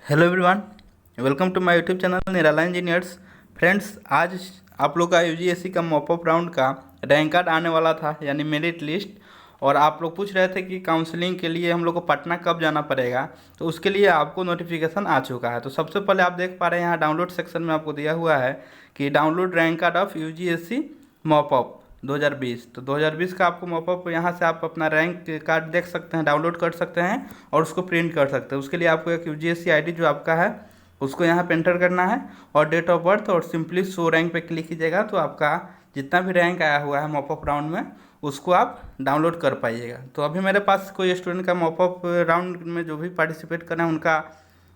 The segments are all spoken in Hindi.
Hello everyone, welcome to my YouTube channel Nirala engineers. Friends, आज आप लोग का यूजीएससी का मॉपअप राउंड का रैंक कार्ड आने वाला था, यानी मेरिट लिस्ट। और आप लोग पूछ रहे थे कि काउंसलिंग के लिए हम लोग को पटना कब जाना पड़ेगा, तो उसके लिए आपको नोटिफिकेशन आ चुका है। तो सबसे पहले आप देख पा रहे हैं यहाँ डाउनलोड सेक्शन में आपको दिया हुआ है कि download rank card of UGSC mop up 2020। तो 2020 का आपको मॉपअप यहाँ से आप अपना रैंक कार्ड देख सकते हैं, डाउनलोड कर सकते हैं और उसको प्रिंट कर सकते हैं। उसके लिए आपको एक यूजीएससी आईडी जो आपका है उसको यहाँ पे एंटर करना है और डेट ऑफ बर्थ और सिंपली शो रैंक पे क्लिक कीजिएगा, तो आपका जितना भी रैंक आया हुआ है मॉपअप राउंड में उसको आप डाउनलोड कर पाइएगा। तो अभी मेरे पास कोई स्टूडेंट का मॉपअप राउंड में जो भी पार्टिसिपेट कर रहे हैं उनका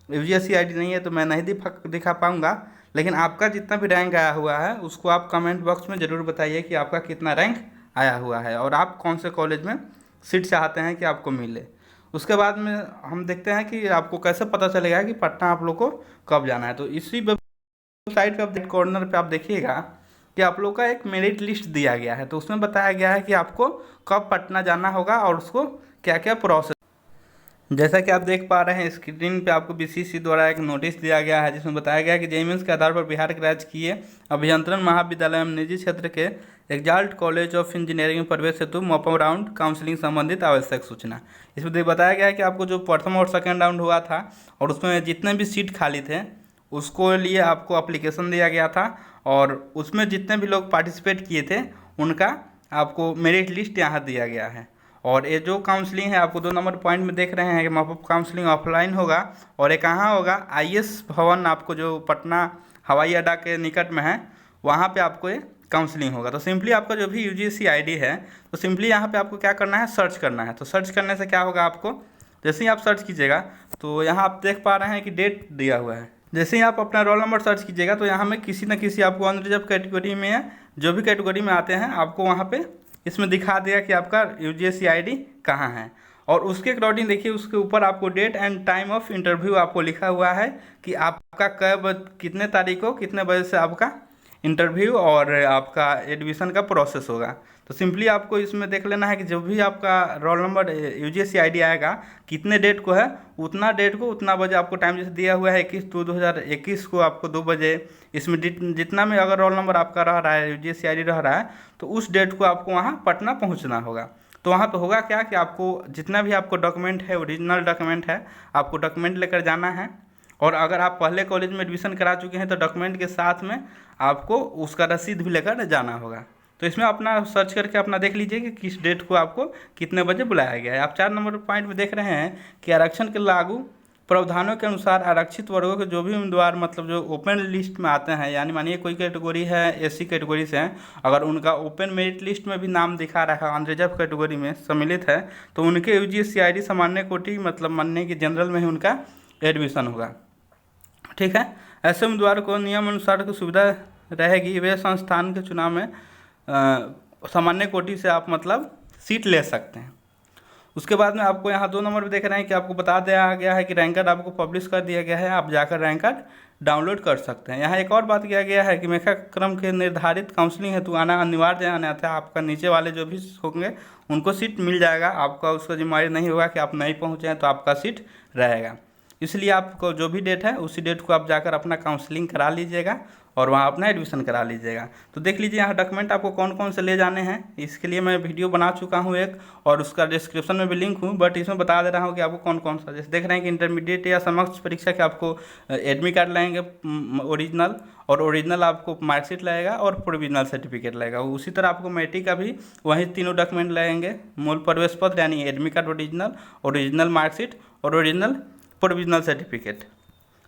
यूजीएससी आईडी नहीं है, तो मैं नहीं दिखा पाऊँगा। लेकिन आपका जितना भी रैंक आया हुआ है उसको आप कमेंट बॉक्स में ज़रूर बताइए कि आपका कितना रैंक आया हुआ है और आप कौन से कॉलेज में सीट चाहते हैं कि आपको मिले। उसके बाद में हम देखते हैं कि आपको कैसे पता चलेगा कि पटना आप लोग को कब जाना है। तो इसी वेबसाइट पे आप कॉर्नर पे आप देखिएगा कि आप लोग का एक मेरिट लिस्ट दिया गया है। तो उसमें बताया गया है कि आपको कब पटना जाना होगा और उसको क्या क्या प्रोसेस। जैसा कि आप देख पा रहे हैं स्क्रीन पे, आपको बीसीसी द्वारा एक नोटिस दिया गया है जिसमें बताया गया है कि जेईई मेंस के आधार पर बिहार के राजकीय अभियंत्रण महाविद्यालय एवं निजी क्षेत्र के एग्जाल्ट कॉलेज ऑफ इंजीनियरिंग में प्रवेश हेतु मॉपअप राउंड काउंसलिंग संबंधित आवश्यक सूचना। इसमें बताया गया है कि आपको जो प्रथम और सेकेंड राउंड हुआ था और उसमें जितने भी सीट खाली थे उसको लिए आपको अप्लीकेशन दिया गया था और उसमें जितने भी लोग पार्टिसिपेट किए थे उनका आपको मेरिट लिस्ट यहाँ दिया गया है। और ये जो काउंसलिंग है आपको 2 नंबर पॉइंट में देख रहे हैं कि मॉपअप काउंसलिंग ऑफलाइन होगा और ये कहाँ होगा, आईएएस भवन आपको जो पटना हवाई अड्डा के निकट में है वहाँ पे आपको ये काउंसलिंग होगा। तो सिंपली आपका जो भी यूजीसी आईडी है तो सिंपली यहाँ पे आपको क्या करना है, सर्च करना है। तो सर्च करने से क्या होगा, आपको जैसे ही आप सर्च कीजिएगा तो यहाँ आप देख पा रहे हैं कि डेट दिया हुआ है। जैसे ही आप अपना रोल नंबर सर्च कीजिएगा तो यहाँ में किसी न किसी आपको अनरिजर्व कैटेगरी में या जो भी कैटेगरी में आते हैं आपको वहाँ पे इसमें दिखा देगा कि आपका यूजीसी आईडी कहाँ है। और उसके अकॉर्डिंग देखिए उसके ऊपर आपको date and time of interview आपको लिखा हुआ है कि आपका कितने तारीख को कितने बजे से आपका इंटरव्यू और आपका एडमिशन का प्रोसेस होगा। तो सिंपली आपको इसमें देख लेना है कि जो भी आपका रोल नंबर यूजीसी आईडी आएगा कितने डेट को है उतना डेट को उतना बजे आपको टाइम जैसे दिया हुआ है 21/2/2021 को आपको 2 बजे। इसमें जितना में अगर रोल नंबर आपका रह रहा है यूजीसी आईडी रह रहा है तो उस डेट को आपको वहाँ पटना पहुँचना होगा। तो वहाँ पे होगा क्या कि आपको जितना भी आपको डॉक्यूमेंट है, ओरिजिनल डॉक्यूमेंट है, आपको डॉक्यूमेंट लेकर जाना है। और अगर आप पहले कॉलेज में एडमिशन करा चुके हैं तो डॉक्यूमेंट के साथ में आपको उसका रसीद भी लेकर जाना होगा। तो इसमें अपना सर्च करके अपना देख लीजिए कि किस डेट को आपको कितने बजे बुलाया गया है। आप 4 नंबर पॉइंट में देख रहे हैं कि आरक्षण के लागू प्रावधानों के अनुसार आरक्षित वर्गों के जो भी उम्मीदवार मतलब जो ओपन लिस्ट में आते हैं, यानी मानिए कोई कैटेगरी है एससी कैटेगरी से हैं, अगर उनका ओपन मेरिट लिस्ट में भी नाम दिखा रहा है अनरिजर्व कैटेगरी में सम्मिलित है तो उनके यूजीसी आईडी सामान्य कोटि मतलब मानने की जनरल में ही उनका एडमिशन होगा। ठीक है, ऐसे उम्मीदवार को नियम अनुसार की सुविधा रहेगी, वे संस्थान के चुनाव में सामान्य कोटि से आप मतलब सीट ले सकते हैं। उसके बाद में आपको यहाँ 2 नंबर पे देख रहे हैं कि आपको बता दिया गया है कि रैंक कार्ड आपको पब्लिश कर दिया गया है, आप जाकर रैंक कार्ड डाउनलोड कर सकते हैं। यहाँ एक और बात किया गया है कि मेधा क्रम के निर्धारित काउंसलिंग हेतु आना अनिवार्य है, अन्यथा आपका नीचे वाले जो भी होंगे उनको सीट मिल जाएगा, आपका उसका जिम्मेदारी नहीं होगा कि आप नहीं पहुँचे हैं तो आपका सीट रहेगा। इसलिए आपको जो भी डेट है उसी डेट को आप जाकर अपना काउंसलिंग करा लीजिएगा और वहाँ अपना एडमिशन करा लीजिएगा। तो देख लीजिए यहाँ डॉक्यूमेंट आपको कौन कौन से ले जाने हैं, इसके लिए मैं वीडियो बना चुका हूँ एक और उसका डिस्क्रिप्शन में भी लिंक हूँ, बट इसमें बता दे रहा हूँ कि आपको कौन कौन सा। जैसे देख रहे हैं कि इंटरमीडिएट या समकक्ष परीक्षा के आपको एडमिट कार्ड लाएंगे ओरिजिनल, और ओरिजिनल आपको मार्कशीट लगेगा और प्रोविजनल सर्टिफिकेट लगेगा। उसी तरह आपको मैट्रिक का भी वही तीनों डॉक्यूमेंट लगेंगे, मूल प्रवेश पत्र यानी admit card original, original marksheet और ओरिजिनल प्रोविजनल सर्टिफिकेट।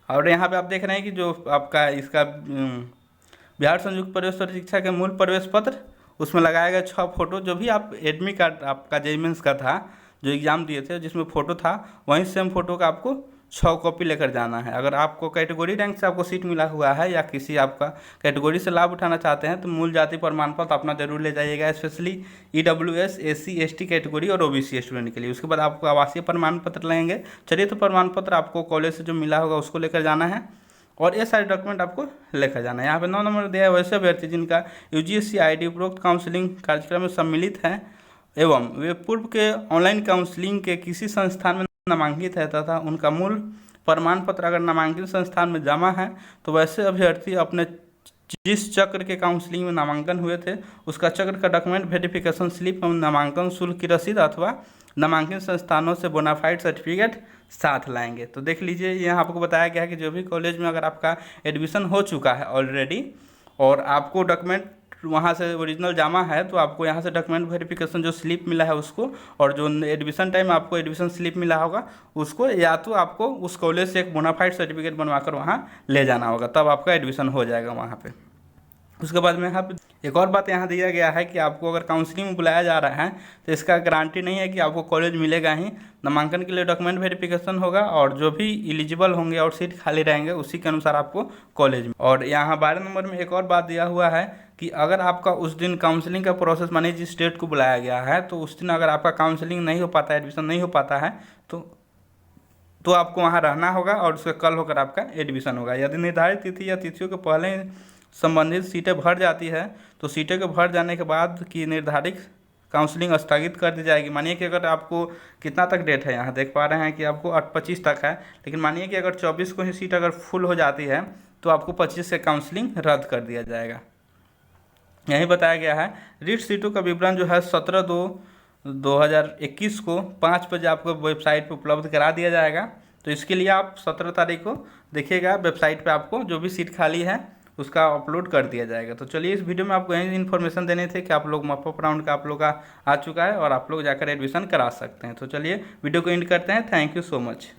और यहाँ पे आप देख रहे हैं कि जो आपका इसका बिहार संयुक्त प्रवेश परीक्षा के मूल प्रवेश पत्र उसमें लगाया गया 6 फोटो, जो भी आप एडमिट कार्ड आपका जेईई मेंस का था जो एग्ज़ाम दिए थे जिसमें फ़ोटो था वहीं सेम फ़ोटो का आपको 6 कॉपी लेकर जाना है। अगर आपको कैटेगरी रैंक से आपको सीट मिला हुआ है या किसी आपका कैटेगरी से लाभ उठाना चाहते हैं तो मूल जाति प्रमाण पत्र अपना जरूर ले जाइएगा, specially EWS SC ST category और ओबीसी स्टूडेंट के लिए। उसके बाद आपको आवासीय प्रमाण पत्र लगेंगे, चलिए तो प्रमाण पत्र आपको कॉलेज से जो मिला होगा उसको लेकर जाना है और ये सारे डॉक्यूमेंट आपको लेकर जाना है। यहाँ पे 9 नंबर दिया है, वैसे अभ्यर्थी जिनका यूजीसी आईडी उपरोक्त काउंसलिंग कार्यक्रम में सम्मिलित है एवं वे पूर्व के ऑनलाइन काउंसलिंग के किसी संस्थान में नामांकित है तथा उनका मूल प्रमाण पत्र अगर नामांकित संस्थान में जमा है तो वैसे अभ्यर्थी अपने जिस चक्र के काउंसलिंग में नामांकन हुए थे उसका चक्र का डॉक्यूमेंट वेरिफिकेशन स्लिप एवं नामांकन शुल्क की रसीद अथवा नामांकित संस्थानों से बोनाफाइड सर्टिफिकेट साथ लाएंगे। तो देख लीजिए यहाँ आपको बताया गया है कि जो भी कॉलेज में अगर आपका एडमिशन हो चुका है ऑलरेडी और आपको डॉक्यूमेंट वहाँ से ओरिजिनल जमा है तो आपको यहाँ से डॉक्यूमेंट वेरिफिकेशन जो स्लिप मिला है उसको, और जो एडमिशन टाइम आपको एडमिशन स्लिप मिला होगा उसको, या तो आपको उस कॉलेज से एक बोनाफाइड सर्टिफिकेट बनवाकर वहाँ ले जाना होगा, तब आपका एडमिशन हो जाएगा वहाँ पे। उसके बाद में यहाँ पे एक और बात यहाँ दिया गया है कि आपको अगर काउंसलिंग में बुलाया जा रहा है तो इसका गारंटी नहीं है कि आपको कॉलेज मिलेगा ही। नामांकन के लिए डॉक्यूमेंट वेरिफिकेशन होगा और जो भी एलिजिबल होंगे और सीट खाली रहेंगे उसी के अनुसार आपको कॉलेज में। और यहाँ 12 नंबर में एक और बात दिया हुआ है कि अगर आपका उस दिन काउंसलिंग का प्रोसेस मानिए जिस डेट को बुलाया गया है तो उस दिन अगर आपका काउंसलिंग नहीं हो पाता है, एडमिशन नहीं हो पाता है तो आपको वहाँ रहना होगा और उसके कल होकर आपका एडमिशन होगा। यदि निर्धारित तिथि या तिथियों के पहले संबंधित सीटें भर जाती है तो सीटें के भर जाने के बाद की निर्धारित काउंसलिंग स्थगित कर दी जाएगी। मानिए कि अगर आपको कितना तक डेट है, यहाँ देख पा रहे हैं कि आपको 25 तक है, लेकिन मानिए कि अगर 24 को ही सीट अगर फुल हो जाती है तो आपको 25 से काउंसलिंग रद्द कर दिया जाएगा। यही बताया गया है। रिक्त सीटों का विवरण जो है 17/2/2021 को 5 बजे आपको वेबसाइट पर उपलब्ध करा दिया जाएगा। तो इसके लिए आप 17 तारीख को देखिएगा वेबसाइट पे आपको जो भी सीट खाली है उसका अपलोड कर दिया जाएगा। तो चलिए इस वीडियो में आपको यही इन्फॉर्मेशन देने थे कि आप लोग मॉपअप राउंड का आप लोग का आ चुका है और आप लोग जाकर एडमिशन करा सकते हैं। तो चलिए वीडियो को एंड करते हैं। Thank you so much.